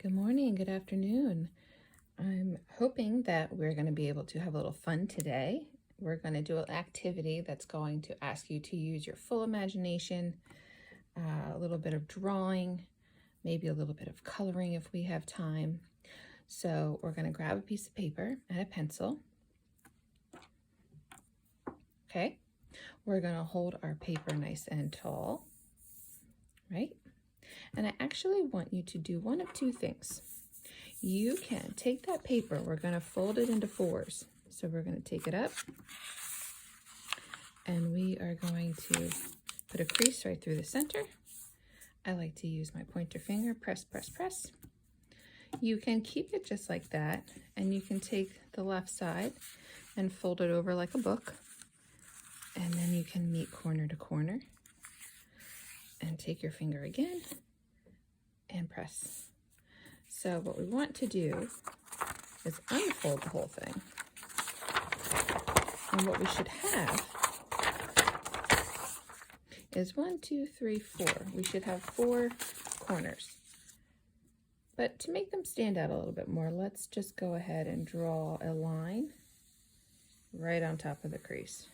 Good morning, good afternoon. I'm hoping that we're going to be able to have a little fun today. We're going to do an activity that's going to ask you to use your full imagination, a little bit of drawing, maybe a little bit of coloring if we have time. So we're going to grab a piece of paper and a pencil. Okay, we're going to hold our paper nice and tall, right? And I actually want you to do one of two things. You can take that paper, we're going to fold it into fours. So we're going to take it up and we are going to put a crease right through the center. I like to use my pointer finger, press, press, press. You can keep it just like that, and you can take the left side and fold it over like a book, and then you can meet corner to corner and take your finger again and press. So what we want to do is unfold the whole thing. And what we should have is 1, 2, 3, 4. We should have 4 corners. But to make them stand out a little bit more, let's just go ahead and draw a line right on top of the crease.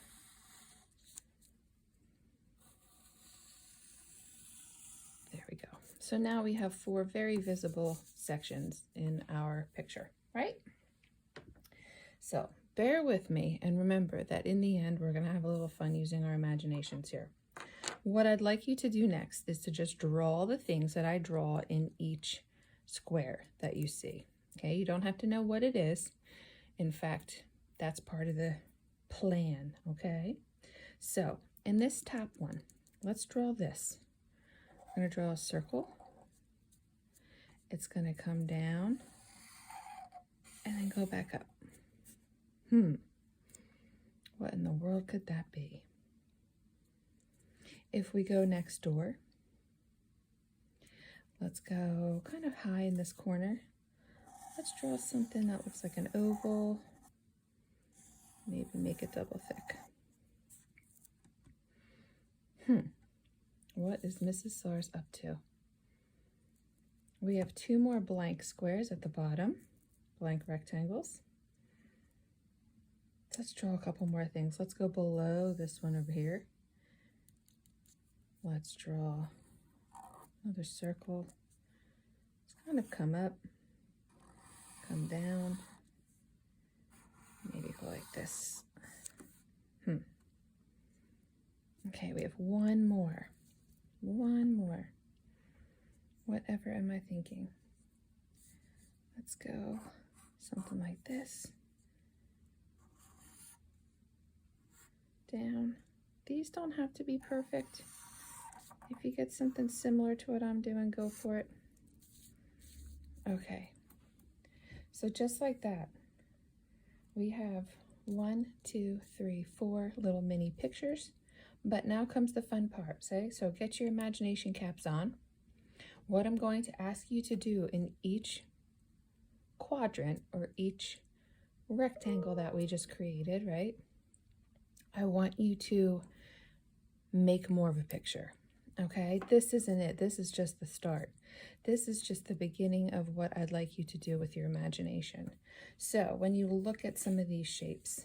There we go. So now we have 4 very visible sections in our picture, right? So bear with me and remember that in the end, we're going to have a little fun using our imaginations here. What I'd like you to do next is to just draw the things that I draw in each square that you see. Okay, you don't have to know what it is. In fact, that's part of the plan, okay? So in this top one, let's draw this. I'm going to draw a circle. It's going to come down and then go back up. What in the world could that be? If we go next door, let's go kind of high in this corner. Let's draw something that looks like an oval. Maybe make it double thick. What is Mrs. Sars up to? We have 2 more blank squares at the bottom, blank rectangles. Let's draw a couple more things. Let's go below this one over here. Let's draw another circle. Let's kind of come up, come down, maybe go like this. Okay, we have one more. Whatever am I thinking? Let's go something like this. Down. These don't have to be perfect. If you get something similar to what I'm doing, go for it. Okay. So just like that, we have 1, 2, 3, 4 little mini pictures. But now comes the fun part, so get your imagination caps on. What I'm going to ask you to do in each quadrant or each rectangle that we just created, right? I want you to make more of a picture, okay? This isn't it. This is just the start. This is just the beginning of what I'd like you to do with your imagination. So when you look at some of these shapes,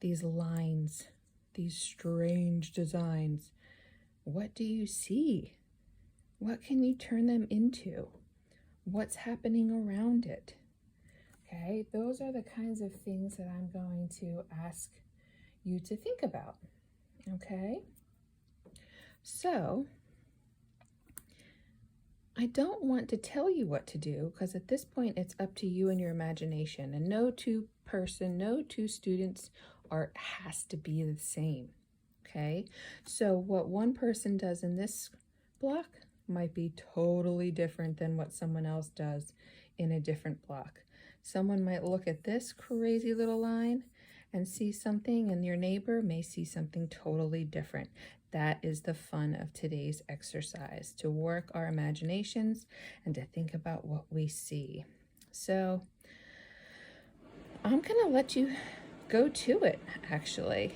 these lines, these strange designs, what do you see? What can you turn them into? What's happening around it? Okay, those are the kinds of things that I'm going to ask you to think about. Okay, so I don't want to tell you what to do because at this point it's up to you and your imagination, and no two students has to be the same. Okay, so what one person does in this block might be totally different than what someone else does in a different block. Someone might look at this crazy little line and see something, and your neighbor may see something totally different. That is the fun of today's exercise, to work our imaginations and to think about what we see. So I'm gonna let you go to it, actually.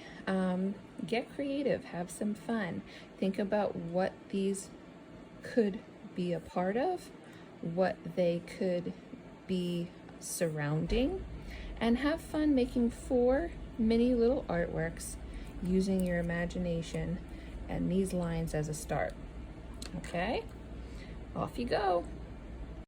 Get creative, have some fun. Think about what these could be a part of, what they could be surrounding, and have fun making 4 mini little artworks using your imagination and these lines as a start. Okay, off you go.